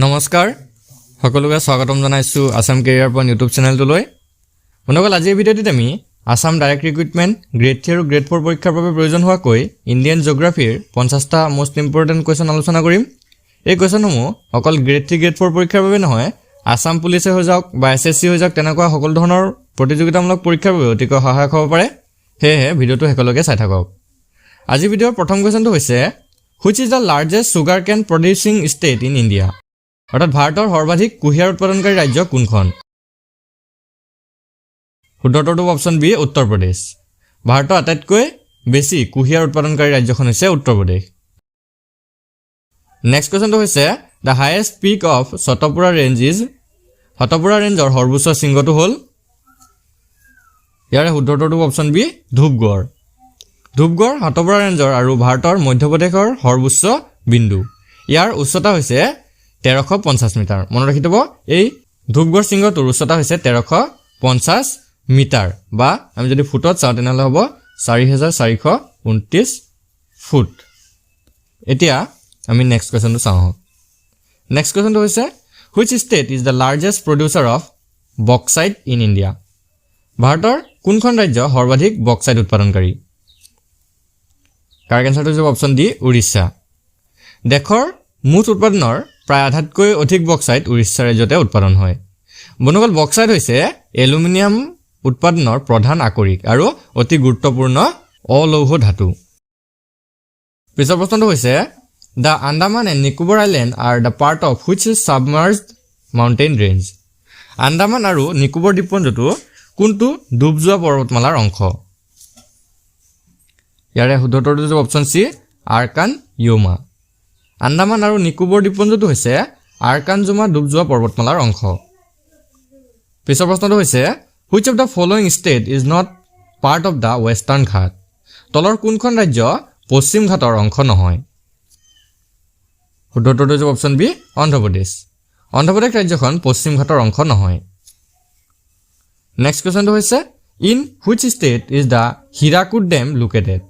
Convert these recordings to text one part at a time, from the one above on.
নমস্কাৰ সকলোকে স্বাগতম জনাইছো আসাম কেৰিয়াৰ পইণ্ট ইউটিউব চেনেলটোলৈ বন্ধুসকল আজিৰ ভিডিঅ'টিত আমি আসাম ডাইৰেক্ট ৰিক্ৰুটমেণ্ট গ্ৰেড 3 আৰু গ্ৰেড 4 পৰীক্ষাৰ বাবে প্ৰয়োজন হোৱাকৈ ইণ্ডিয়ান জিঅ'গ্ৰাফিৰ 50টা মোষ্ট ইম্পৰ্টেণ্ট কুৱেশ্যন আলোচনা কৰিম এই কুৱেশ্যনসমূহ অকল গ্ৰেড 3 গ্ৰেড 4 পৰীক্ষাৰ বাবে নহয় আসাম পুলিচে হৈ যাওক বা এছএছচি হৈ যাওক তেনেকুৱা সকলো ধৰণৰ প্ৰতিযোগিতামূলক পৰীক্ষাৰ বাবে অতিকৈ সহায়ক হ'ব পাৰে সেয়েহে ভিডিঅ'টো শেষলৈকে চাই থাকক আজিৰ ভিডিঅ'ৰ প্ৰথম কুৱেশ্যনটো হৈছে which is the largest sugar cane producing state in India অৰ্থাৎ ভাৰতৰ সৰ্বাধিক কুঁহিয়াৰ উৎপাদনকাৰী ৰাজ্য কোনখন শুদ্ধটো অপশ্যন বি উত্তৰ প্ৰদেশ ভাৰতৰ আটাইতকৈ বেছি কুঁহিয়াৰ উৎপাদনকাৰী ৰাজ্যখন হৈছে উত্তৰ প্ৰদেশ নেক্সট কুৱেশ্যনটো হৈছে the highest peak of Satpura range is Satpura ৰেঞ্জৰ সৰ্বোচ্চ শৃংগটো হ'ল ইয়াৰে শুদ্ধটো অপশ্যন বি ধূপগড় ধূপগড় সতপুৰা ৰেঞ্জৰ আৰু ভাৰতৰ মধ্যপ্ৰদেশৰ সৰ্বোচ্চ বিন্দু ইয়াৰ উচ্চতা হৈছে 1350 মিটাৰ মনত ৰাখি থব এই ধূপগড় শৃংগটোৰ উচ্চতা হৈছে 1350 মিটাৰ বা আমি যদি ফুটত চাওঁ তেনেহ'লে হ'ব 4429 ফুট এতিয়া আমি নেক্সট কুৱেশ্যনটো চাওঁ নেক্সট কুৱেশ্যনটো হৈছে which state is the largest producer of bauxite in India ভাৰতৰ কোনখন ৰাজ্য সৰ্বাধিক বক্সাইট উৎপাদনকাৰী কাৰেক্ট এনচাৰটো হৈছে অপশ্যন ডি উৰিষ্যা দেশৰ মুঠ উৎপাদনৰ প্ৰায় আধাতকৈ অধিক বক্সাইট উৰিষ্যা ৰাজ্যতে উৎপাদন হয় বন্ধুসকল বক্সাইট হৈছে এলুমিনিয়াম উৎপাদনৰ প্ৰধান আকৰিক আৰু অতি গুৰুত্বপূৰ্ণ অলৌহ ধাতু পিছৰ প্ৰশ্নটো হৈছে the Andaman and Nicobar island are the part of which submerged mountain range Andaman আৰু নিকোবৰ দ্বীপপুঞ্জটো কোনটো ডুব যোৱা পৰ্বতমালাৰ অংশ ইয়াৰে শুদ্ধটো হৈছে অপশ্যন চি আৰকান য়োমা আন্দামান আৰু নিকোবৰ দ্বীপপুঞ্জটো হৈছে আৰকানজুমা ডুব যোৱা পৰ্বতমালাৰ অংশ পিছৰ প্ৰশ্নটো হৈছে which of the following state is not part of the western ঘাট তলৰ কোনখন ৰাজ্য পশ্চিম ঘাটৰ অংশ নহয় শুদ্ধটো হৈছে অপশ্যন বি অন্ধ্ৰপ্ৰদেশ অন্ধ্ৰপ্ৰদেশ ৰাজ্যখন পশ্চিম ঘাটৰ অংশ নহয় নেক্সট কুৱেশ্যনটো হৈছে in which state is the Hirakud dam located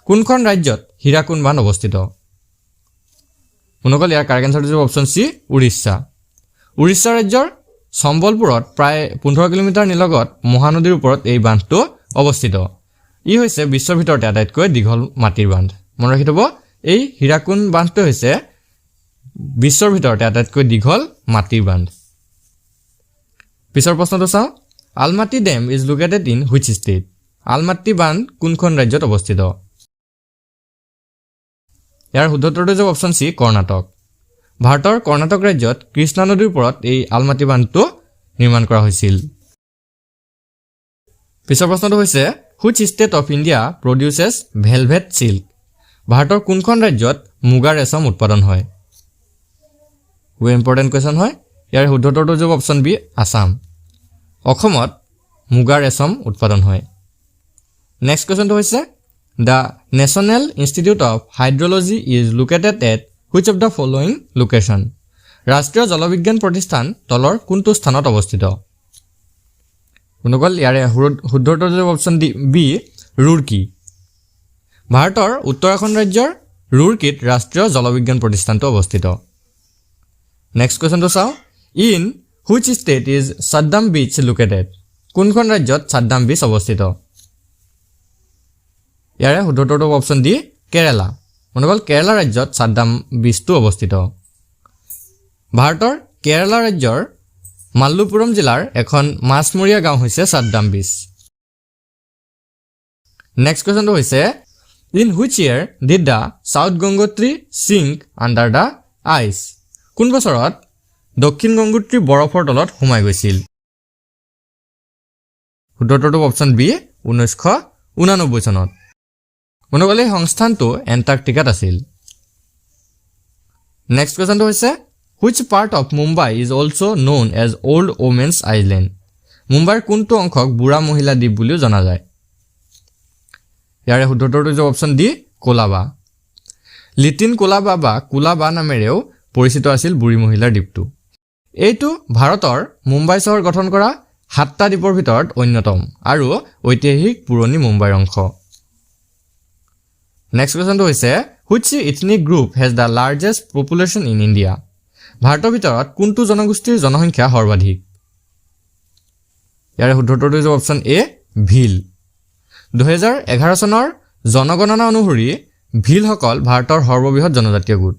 কোনখন ৰাজ্যত হীৰাকুড বান্ধ অৱস্থিত বন্ধুসকল ইয়াৰ কাৰেক্ট এনচাৰটো হৈছে অপশ্যন চি উৰিষ্যা উৰিষ্যা ৰাজ্যৰ সম্বলপুৰত প্ৰায় 15 কিলোমিটাৰ নিলগত মহানদীৰ ওপৰত এই বান্ধটো অৱস্থিত ই হৈছে বিশ্বৰ ভিতৰতে আটাইতকৈ দীঘল মাটিৰ বান্ধ মনত ৰাখি থব এই হীৰাকুড বান্ধটো হৈছে বিশ্বৰ ভিতৰতে আটাইতকৈ দীঘল মাটিৰ বান্ধ পিছৰ প্ৰশ্নটো চাওঁ Almatti dam is located in which state Almatti বান্ধ কোনখন ৰাজ্যত অৱস্থিত ইয়াৰ শুদ্ধটো হৈছে অপশ্যন চি কৰ্ণাটক ভাৰতৰ কৰ্ণাটক ৰাজ্যত কৃষ্ণা নদীৰ ওপৰত এই আলমাটি বান্ধটো নিৰ্মাণ কৰা হৈছিল পিছৰ প্ৰশ্নটো হৈছে which state of India produces velvet silk ভাৰতৰ কোনখন ৰাজ্যত মুগা ৰেচম উৎপাদন হয় ভেৰি ইম্পৰ্টেণ্ট কুৱেশ্যন হয় ইয়াৰ শুদ্ধটো হৈছে অপশ্যন বি আছাম অসমত মুগা ৰেচম উৎপাদন হয় নেক্সট কুৱেশ্যনটো হৈছে the national institute of hydrology is located at which of the following location ৰাষ্ট্ৰীয় জলবিজ্ঞান প্ৰতিষ্ঠান তলৰ কোনটো স্থানত অৱস্থিত বন্ধুসকল ইয়াৰে শুদ্ধটো হৈছে অপশ্যন ডি বি ৰুৰকি ভাৰতৰ উত্তৰাখণ্ড ৰাজ্যৰ ৰুৰকিত ৰাষ্ট্ৰীয় জলবিজ্ঞান প্ৰতিষ্ঠানটো অৱস্থিত নেক্সট কুৱেশ্যনটো চাওঁ ইন হুইচ ষ্টেট ইজ চাদ্দাম বিচ লোকেটেড কোনখন ৰাজ্যত চাদ্দাম বিচ অৱস্থিত ইয়াৰে শুদ্ধটো অপশ্যন ডি কেৰালা বন্ধুসকল কেৰালা ৰাজ্যত চাদ্দাম বিচটো অৱস্থিত ভাৰতৰ কেৰালা ৰাজ্যৰ মাল্লুপুৰম জিলাৰ এখন মাছমৰীয়া গাঁও হৈছে চাদ্দাম বিচ নেক্সট কুৱেশ্যনটো হৈছে in which year did the south Gangotri sync under the ice কোন বছৰত দক্ষিণ গংগোত্ৰী বৰফৰ তলত সোমাই গৈছিল শুদ্ধটো অপশ্যন বি 1989 চনত বন্ধুসকল এই সংস্থানটো এণ্টাৰ্কটিকাত আছিল নেক্সট কুৱেশ্যনটো হৈছে which part of Mumbai is also' known as old women's island মুম্বাইৰ কোনটো অংশক বুঢ়া মহিলা দ্বীপ বুলিও জনা যায় ইয়াৰে শুদ্ধটো হৈছে অপশ্যন ডি কোলাবা লিটিন কোলাবা বা কোলাবা নামেৰেও পৰিচিত আছিল বুঢ়ী মহিলাৰ দ্বীপটো এইটো ভাৰতৰ মুম্বাই চহৰ গঠন কৰা 7টা দ্বীপৰ ভিতৰত অন্যতম আৰু ঐতিহাসিক পুৰণি মুম্বাইৰ অংশ নেক্সট কুৱেশ্যনটো হৈছে which ethnic group has the largest population in India ভাৰতৰ ভিতৰত কোনটো জনগোষ্ঠীৰ জনসংখ্যা সৰ্বাধিক ইয়াৰে শুদ্ধ উত্তৰটো হৈছে অপচন এ ভিল 2011 চনৰ জনগণনা অনুসৰি ভিলসকল ভাৰতৰ সৰ্ববৃহৎ জনজাতীয় গোট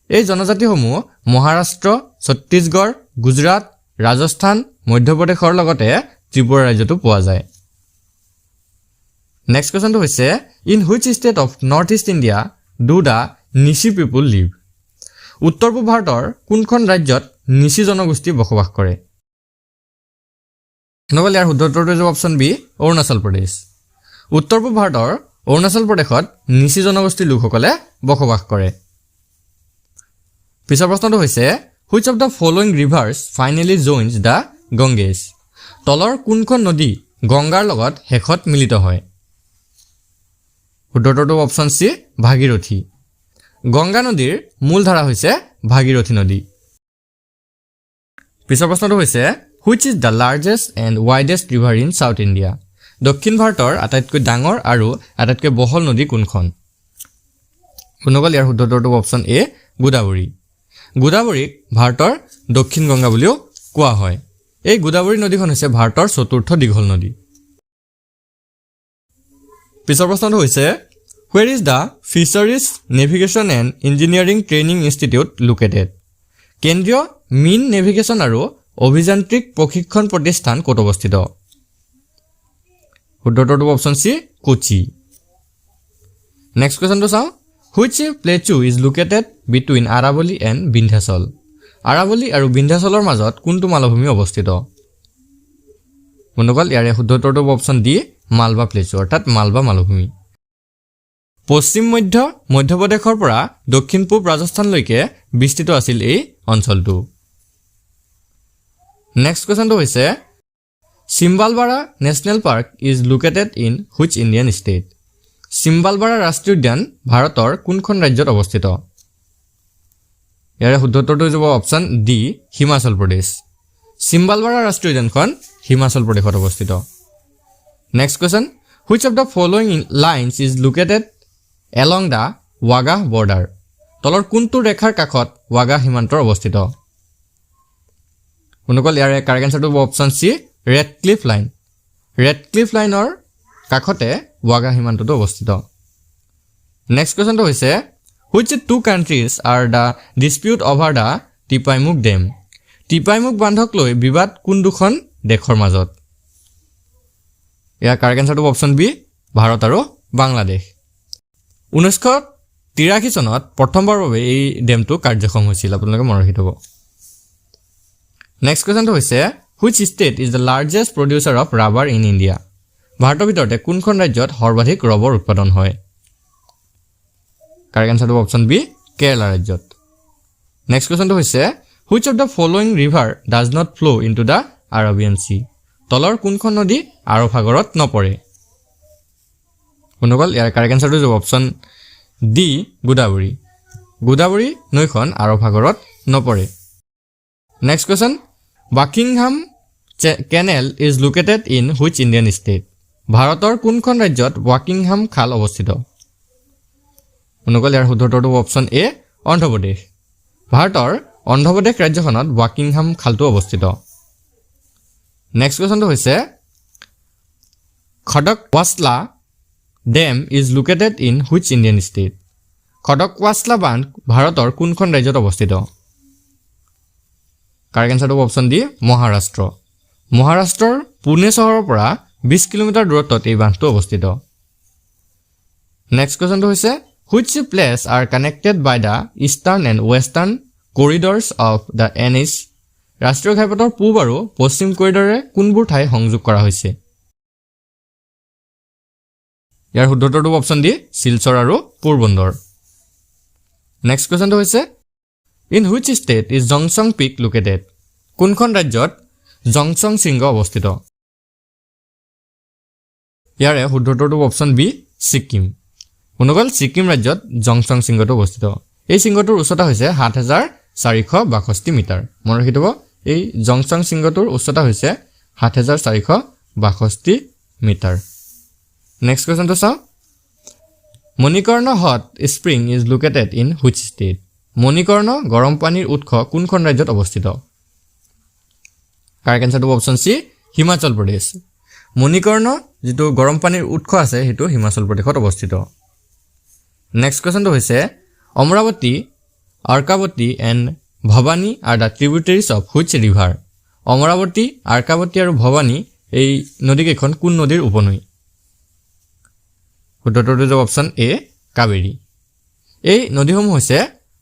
এই জনজাতিসমূহ মহাৰাষ্ট্ৰ ছত্তীশগড় গুজৰাট ৰাজস্থান মধ্যপ্ৰদেশৰ লগতে ত্ৰিপুৰা ৰাজ্যতো পোৱা যায় নেক্সট কোৱেশ্চনটো হৈছে in which state of north east India do দা নিচি পিপুল লিভ উত্তৰ পূব ভাৰতৰ কোনখন ৰাজ্যত নিচি জনগোষ্ঠী বসবাস কৰে নগল ইয়াৰ শুদ্ধ উত্তৰটো হৈছে অপচন বি অৰুণাচল প্ৰদেশ উত্তৰ পূব ভাৰতৰ অৰুণাচল প্ৰদেশত নিচি জনগোষ্ঠীৰ লোকসকলে বসবাস কৰে পিছৰ প্ৰশ্নটো হৈছে which of the following rivers finally joins the Ganges তলৰ কোনখন নদী গংগাৰ লগত শেষত মিলিত হয় শুদ্ধ উত্তৰটো অপচন চি ভাগীৰথী গংগা নদীৰ মূল ধাৰা হৈছে ভাগীৰথী নদী পিছৰ প্ৰশ্নটো হৈছে which is the largest and widest river in South India দক্ষিণ ভাৰতৰ আটাইতকৈ ডাঙৰ আৰু আটাইতকৈ বহল নদী কোনখন শুনগল ইয়াৰ শুদ্ধ উত্তৰটো অপচন এ গোদাবৰী গোদাবৰীক ভাৰতৰ দক্ষিণ গংগা বুলিও কোৱা হয় এই গোদাবৰী নদীখন হৈছে ভাৰতৰ চতুৰ্থ দীঘল নদী পিছৰ প্ৰশ্নটো হৈছে where is the fisheries navigation and engineering training institute located কেন্দ্ৰীয় মীন নেভিগেশ্যন আৰু অভিযান্ত্ৰিক প্ৰশিক্ষণ প্ৰতিষ্ঠান ক'ত অৱস্থিত শুদ্ধ উত্তৰটো অপচন চি কোচি নেক্সট কুৱেশ্যনটো চাওঁ which plateau is located between Aravalli and Vindhyachal Aravalli আৰু বিন্ধ্যাচলৰ মাজত কোনটো মালভূমি অৱস্থিত বন্ধুসকল ইয়াৰে শুদ্ধ উত্তৰটো অপচন ডি মালবা প্লেচু অৰ্থাৎ মালবা মালভূমি পশ্চিম মধ্যপ্ৰদেশৰ পৰা দক্ষিণ পূব ৰাজস্থানলৈকে বিস্তৃত আছিল এই অঞ্চলটো নেক্সট কুৱেশ্যনটো হৈছে Simbalbara national park is located in which Indian state Simbalbara ৰাষ্ট্ৰীয় উদ্যান ভাৰতৰ কোনখন ৰাজ্যত অৱস্থিত ইয়াৰে শুদ্ধ উত্তৰটো হ'ব অপচন ডি হিমাচল প্ৰদেশ চিম্বালবাৰা ৰাষ্ট্ৰীয় উদ্যানখন হিমাচল প্ৰদেশত অৱস্থিত next question which of the following lines is located along the Wagah border তলৰ কোনটো ৰেখাৰ কাষত ৱাগাহ সীমান্তৰ অৱস্থিত শুনকল ইয়াৰে কাৰেক্ট এনচাৰটো হ'ব অপচন চি ৰেড ক্লিফ লাইনৰ কাষতে ৱাগাহ সীমান্তটো অৱস্থিত নেক্সট কুৱেশ্যনটো হৈছে which two countries are the dispute over the Tipaimukh dam Tipaimukh বান্ধক লৈ বিবাদ কোন দুখন দেশৰ মাজত ইয়াৰ কাৰেক্ট এনচাৰটো অপচন বি ভাৰত আৰু বাংলাদেশ 1983 চনত প্ৰথমবাৰৰ বাবে এই ডেমটো কাৰ্যক্ষম হৈছিল আপোনালোকে মনত ৰাখিব নেক্সট কুৱেশ্যনটো হৈছে which state is the largest producer of rubber in India ভাৰতৰ ভিতৰতে কোনখন ৰাজ্যত সৰ্বাধিক ৰবৰ উৎপাদন হয় কাৰেক্ট এনচাৰটো অপচন বি কেৰালা ৰাজ্যত নেক্সট কুৱেশ্যনটো হৈছে which of the following river does not ফ্ল' ইনটু দ্য আৰবিয়ান চি তলৰ কোনখন নদী আৰৱ সাগৰত নপৰে শুনকল ইয়াৰ কাৰেক্ট এনচাৰটো হ'ব অপচন ডি গোদাবৰী নৈখন আৰৱ সাগৰত নপৰে next question Buckingham canal is located in which Indian state ভাৰতৰ কোনখন ৰাজ্যত বাকিংহাম খাল অৱস্থিত শুনকল ইয়াৰ শুদ্ধ উত্তৰটো অপচন এ অন্ধ্ৰপ্ৰদেশ ভাৰতৰ অন্ধ্ৰপ্ৰদেশ ৰাজ্যখনত বাকিংহাম খালটো অৱস্থিত নেক্সট কুৱেশ্যনটো হৈছে Khadakwasla dam is located in which Indian state Khadakwasla বান্ধ ভাৰতৰ কোনখন ৰাজ্যত অৱস্থিত কাৰেক্ট এনচাৰটো অপচন ডি মহাৰাষ্ট্ৰৰ পুনে চহৰৰ পৰা 20 কিলোমিটাৰ দূৰত্বত এই বান্ধটো অৱস্থিত নেক্সট কুৱেশ্যনটো হৈছে which place are connected by the eastern and western corridors of the NH ৰাষ্ট্ৰীয় ঘাইপথৰ পূব আৰু পশ্চিম কৰিডৰে কোনবোৰ ঠাই সংযোগ কৰা হৈছে ইয়াৰ শুদ্ধ উত্তৰটো অপচন ডি শিলচৰ আৰু পোৰবন্দৰ নেক্সট কুৱেশ্যনটো হৈছে in which state is Jongsong peak located কোনখন ৰাজ্যত জংচং শৃংগ অৱস্থিত ইয়াৰে শুদ্ধ উত্তৰটো অপচন বি ছিকিম শুনগল ছিকিম ৰাজ্যত জংচং শৃংগটো অৱস্থিত এই শৃংগটোৰ উচ্চতা হৈছে ৭,৪৬২ মিটাৰ মনত ৰাখি থব এই জংচং শৃংগটোৰ উচ্চতা হৈছে ৭,৪৬২ মিটাৰ নেক্সট কুৱেশ্যনটো চাওঁ Manikaran hot spring is located in which state Manikaran গৰম পানীৰ উৎস কোনখন ৰাজ্যত অৱস্থিত? কাৰেক্ট এনসাৰটো অপচন সি হিমাচল প্ৰদেশ। মণিকৰ্ণ যেটো গৰম পানীৰ উৎস আছে হেতু হিমাচল প্ৰদেশত অৱস্থিত। নেক্সট কোৱেশ্চনটো হৈছে Amaravathi, Arkavathi and Bhavani are the tributaries of which river? Amaravathi, Arkavathi আৰু ভৱানী এই নদীকেইখন কোন নদীৰ উপনৈ? শুদ্ধটো হ'ব অপচন এ কাবেৰী। এই নদীসমূহ হৈছে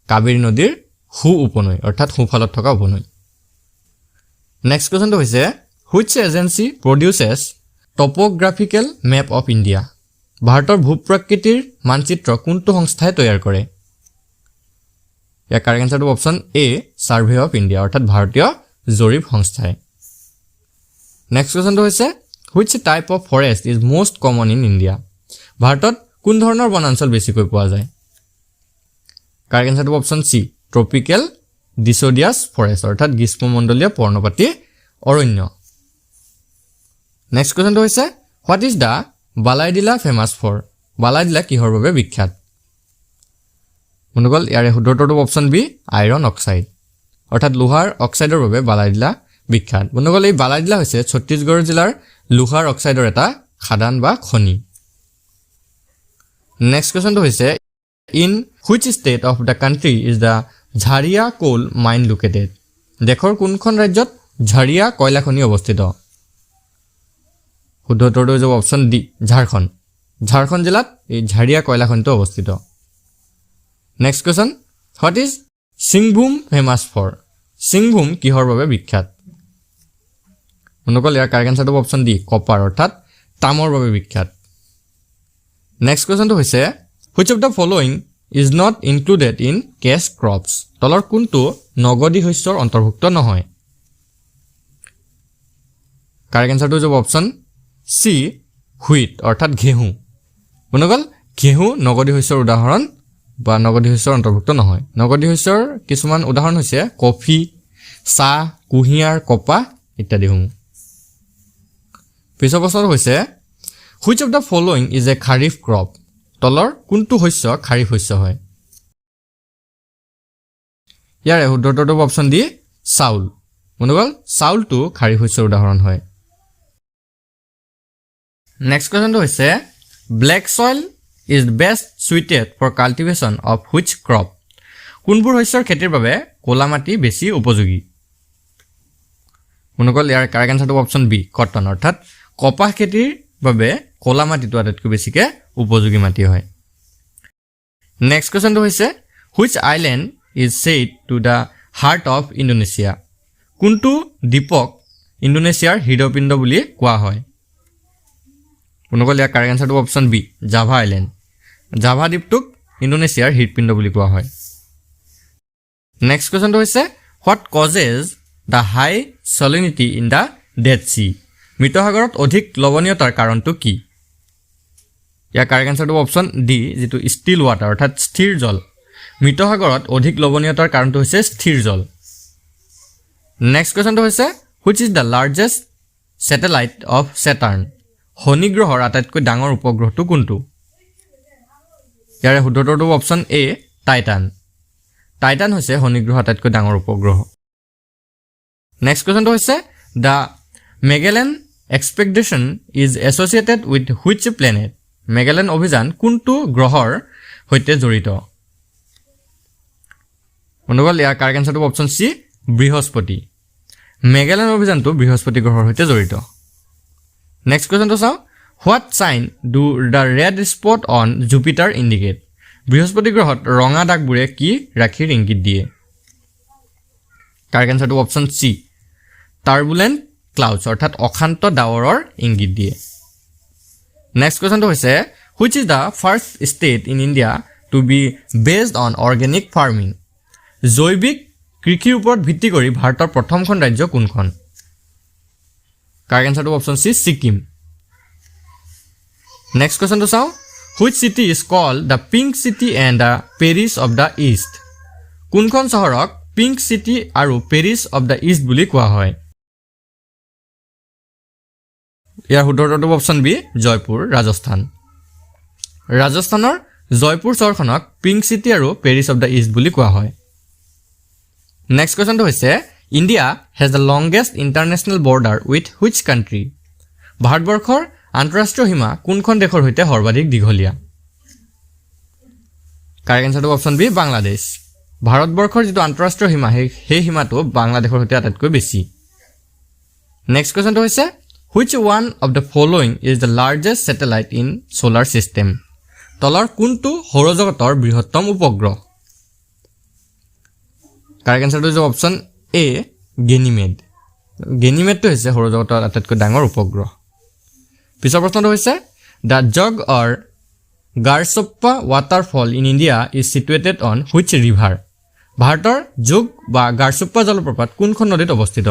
কাবেৰী নদীৰ সু উপনৈ অৰ্থাৎ সোঁফালত থকা উপনৈ। নেক্সট কোৱেশ্চনটো হৈছে which agency produces topographical map of India? ভাৰতৰ ভূ-প্ৰকৃতিৰ মানচিত্ৰ কোনটো সংস্থাই তৈয়াৰ কৰে? ইয়াৰ কাৰেক্ট এনসাৰটো option A survey of India অৰ্থাৎ ভাৰতীয় জৰীপ সংস্থাই। নেক্সট কোৱেশ্চনটো হৈছে which type of forest is most common in India? ভাৰতত কোন ধৰণৰ বনাঞ্চল বেছিকৈ পোৱা যায়? কাৰেক্ট এনসাৰটো option C tropical deciduous forest অৰ্থাৎ গ্ৰীষ্মমণ্ডলীয় পৰ্ণপাতী অৰণ্য। নেক্সট কোৱেশ্চনটো হৈছে what is the Bailadila famous for? বালাইডিলা কিহৰ বাবে বিখ্যাত? বন্ধুসকল ইয়াৰে শুদ্ধটো অপচন বি আইৰণ অক্সাইড অৰ্থাৎ লোহাৰ অক্সাইডৰ বাবে বালাইডিলা বিখ্যাত। বন্ধুসকল এই বালাইডিলা হৈছে ছত্তীশগড় জিলাৰ লোহাৰ অক্সাইডৰ এটা খাদান বা খনি। নেক্সট কোৱেশ্চনটো হৈছে in which state of the country is the Jharia coal mine located? দেশৰ কোনখন ৰাজ্যত ঝাৰিয়া কয়লা খনি অৱস্থিত? শুদ্ধটো হ'ব অপচন ডি ঝাৰখণ্ড। ঝাৰখণ্ড জিলাত এই ঝাৰিয়া কয়লা খনিটো অৱস্থিত। Next question what is Singhbhum famous for? Singhbhum কিহৰ বাবে বিখ্যাত? বন্ধুসকল ইয়াৰ কাৰেক্ট এনসাৰটো অপচন ডি কপাৰ অৰ্থাৎ তামৰ বাবে বিখ্যাত। নেক্সট কুৱেশ্যনটো হৈছে which of the following is not included in cash crops? তলৰ কোনটো নগদী শস্যৰ অন্তৰ্ভুক্ত নহয়? কাৰেক্ট এনসাৰটো হ'ব অপচন সি হুইট অৰ্থাৎ ঘেঁহু। বন্ধুসকল ঘেঁহু নগদী শস্যৰ উদাহৰণ বা নগদী শস্যৰ অন্তৰ্ভুক্ত নহয়। নগদী শস্যৰ কিছুমান উদাহৰণ হৈছে কফি, চাহ, কুঁহিয়াৰ, কপাহ ইত্যাদিসমূহ। পিছৰ প্ৰশ্নটো হৈছে which of the following is a kharif crop? তলৰ কোনটো শস্য খাৰিফ শস্য হয়? ইয়াৰে শুদ্ধটো অপচন ডি চাউল। বন্ধুসকল চাউলটো খাৰিফ শস্যৰ উদাহৰণ হয়। নেক্সট কুৱেশ্যনটো হৈছে black soil is best suited for cultivation of which crop? কোনবোৰ শস্যৰ খেতিৰ বাবে ক'লা মাটি বেছি উপযোগী? বন্ধুসকল ইয়াৰ কাৰেক্ট এনসাৰটো অপচন বি কটন অৰ্থাৎ কপাহ খেতিৰ বাবে ক'লা মাটিটো আটাইতকৈ বেছিকৈ উপযোগী মাটি হয়। নেক্সট কুৱেশ্যনটো হৈছে which island is said to the heart of Indonesia? কোনটো দ্বীপক ইণ্ডোনেছিয়াৰ হৃদপিণ্ড বুলি কোৱা হয়? বন্ধুসকল ইয়াৰ কাৰেক্ট এনসাৰটো option B Java island. Java দ্বীপটোক ইণ্ডোনেছিয়াৰ হৃদপিণ্ড বুলি কোৱা হয়। নেক্সট কুৱেশ্যনটো হৈছে what causes the high salinity in the Dead Sea? মৃত সাগৰত অধিক লৱণীয়তাৰ কাৰণটো কি? ইয়াৰ কাৰেক্ট এনসাৰটো অপচন ডি যিটো ষ্টিল ৱাটাৰ অৰ্থাৎ স্থিৰ জল। মৃত সাগৰত অধিক লৱণীয়তাৰ কাৰণটো হৈছে স্থিৰ জল। নেক্সট কুৱেশ্যনটো হৈছে which is the largest satellite of Saturn? শনি গ্ৰহৰ আটাইতকৈ ডাঙৰ উপগ্ৰহটো কোনটো? ইয়াৰে শুদ্ধটো অপচন এ টাইটান। টাইটান হৈছে শনি গ্ৰহৰ আটাইতকৈ ডাঙৰ উপগ্ৰহ। নেক্সট কুৱেশ্যনটো হৈছে the Magellan expedition is associated with which planet? মেগেলেন অভিযান কোনটো গ্ৰহৰ সৈতে জড়িত? বন্ধুসকল ইয়াৰ কাৰেক্ট এনসাৰটো অপচন চি বৃহস্পতি। মেগেলেন অভিযানটো বৃহস্পতি গ্ৰহৰ সৈতে জড়িত। নেক্সট কুৱেশ্যনটো চাওঁ what sign do the red spot on Jupiter indicate? বৃহস্পতি গ্ৰহত ৰঙা দাগবোৰে কি ৰাশিৰ ইংগিত দিয়ে? কাৰেক্ট এনসাৰটো অপচন চি টাৰ্বুলেণ্ট ক্লাউডছ অৰ্থাৎ অশান্ত ডাৱৰৰ ইংগিত দিয়ে। নেক্সট কুৱেশ্যনটো হৈছে which is the first state in India to be based on organic farming? জৈৱিক কৃষিৰ ওপৰত ভিত্তি কৰি ভাৰতৰ প্ৰথমখন ৰাজ্য কোনখন? কাৰেক্ট এনসাৰটো অপচন চি ছিকিম। নেক্সট কুৱেশ্যনটো চাওঁ which city is called the pink city and the Paris of the East? কোনখন চহৰক পিংক চিটি আৰু পেৰিছ অফ দ্য ইষ্ট বুলি কোৱা হয়? ইয়াৰ শুদ্ধটো অপচন বি জয়পুৰ ৰাজস্থান। ৰাজস্থানৰ জয়পুৰ চহৰখনক পিংক চিটি আৰু পেৰিছ অফ দ্য ইষ্ট বুলি কোৱা হয়। নেক্সট কুৱেশ্যনটো হৈছে India has the longest international border with which country? ভাৰতবৰ্ষৰ আন্তঃৰাষ্ট্ৰীয় সীমা কোনখন দেশৰ সৈতে সৰ্বাধিক দীঘলীয়া? কাৰেক্ট এনচাৰটো অপশ্যন বি বাংলাদেশ। ভাৰতবৰ্ষৰ যিটো আন্তঃৰাষ্ট্ৰীয় সীমা সেই সীমাটো বাংলাদেশৰ সৈতে আটাইতকৈ বেছি। নেক্সট কুৱেশ্যনটো হৈছে which one of the following is the largest satellite in solar system? তলৰ কোনটো সৌৰজগতৰ বৃহত্তম উপগ্ৰহ? কাৰেক্ট এনচাৰটো হৈছে অপশ্যন এ গেনিমেড। গেনিমেডটো হৈছে সৌৰজগতৰ আটাইতকৈ ডাঙৰ উপগ্ৰহ। পিছৰ প্ৰশ্নটো হৈছে the Jog or Gersoppa waterfall in India is situated on which river? ভাৰতৰ যোগ বা গাৰচপ্পা জলপ্ৰপাত কোনখন নদীত অৱস্থিত?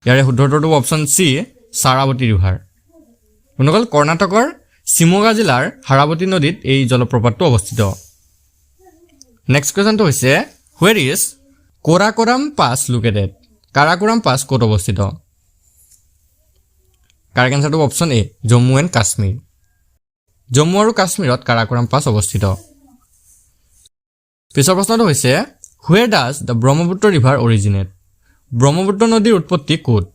ইয়াৰে শুদ্ধ উত্তৰটো অপশ্যন চি চাৰাৱতী ৰিভাৰ। বন্ধুসকল কৰ্ণাটকৰ শিমোগা জিলাৰ হাৰাৱতী নদীত এই জলপ্ৰপাতটো অৱস্থিত। নেক্সট কুৱেশ্যনটো হৈছে where is Karakoram pass located? Karakoram pass ক'ত অৱস্থিত? কাৰেক্ট এনচাৰটো option A Jammu and Kashmir. Jammu আৰু কাশ্মীৰত কাৰাকোৰাম পাছ অৱস্থিত। পিছৰ প্ৰশ্নটো হৈছে where does the Brahmaputra river originate? Brahmaputra নদীৰ উৎপত্তি ক'ত?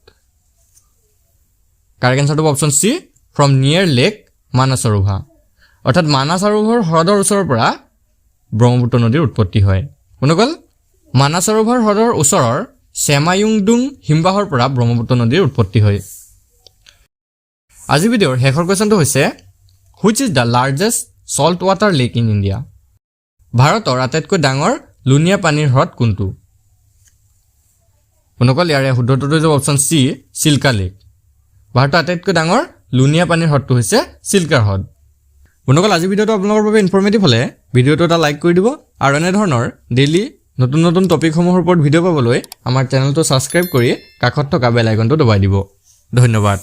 কাৰেক্ট এনচাৰটো option C from near lake Mansarovar. অৰ্থাৎ মানসৰোভৰ হ্ৰদৰ ওচৰৰ পৰা ব্ৰহ্মপুত্ৰ নদীৰ উৎপত্তি হয়। বন্ধুসকল মানসৰোভৰ হ্ৰদৰ ওচৰৰ চেমায়ুংডুং হিমবাহৰ পৰা ব্ৰহ্মপুত্ৰ নদীৰ উৎপত্তি হয়। আজিৰ ভিডিঅ'ৰ শেষৰ কুৱেশ্যনটো হৈছে which is the largest salt water lake in India? ভাৰতৰ আটাইতকৈ ডাঙৰ লুণীয়া পানীৰ হ্ৰদ কোনটো? বন্ধুসকল ইয়াৰে শুদ্ধ উত্তৰটো হৈছে অপশ্যন চি চিল্কা লেক। ভাৰতৰ আটাইতকৈ ডাঙৰ লুণীয়া পানীৰ হ্ৰদটো হৈছে চিল্কা হ্ৰদ। বন্ধুসকল আজিৰ ভিডিঅ'টো আপোনালোকৰ বাবে ইনফৰ্মেটিভ হ'লে ভিডিঅ'টো এটা লাইক কৰি দিব আৰু এনেধৰণৰ ডেইলি নতুন নতুন টপিকসমূহৰ ওপৰত ভিডিঅ' পাবলৈ আমাৰ চেনেলটো ছাবস্ক্ৰাইব কৰি কাষত থকা বেল আইকনটো দবাই দিব। ধন্যবাদ।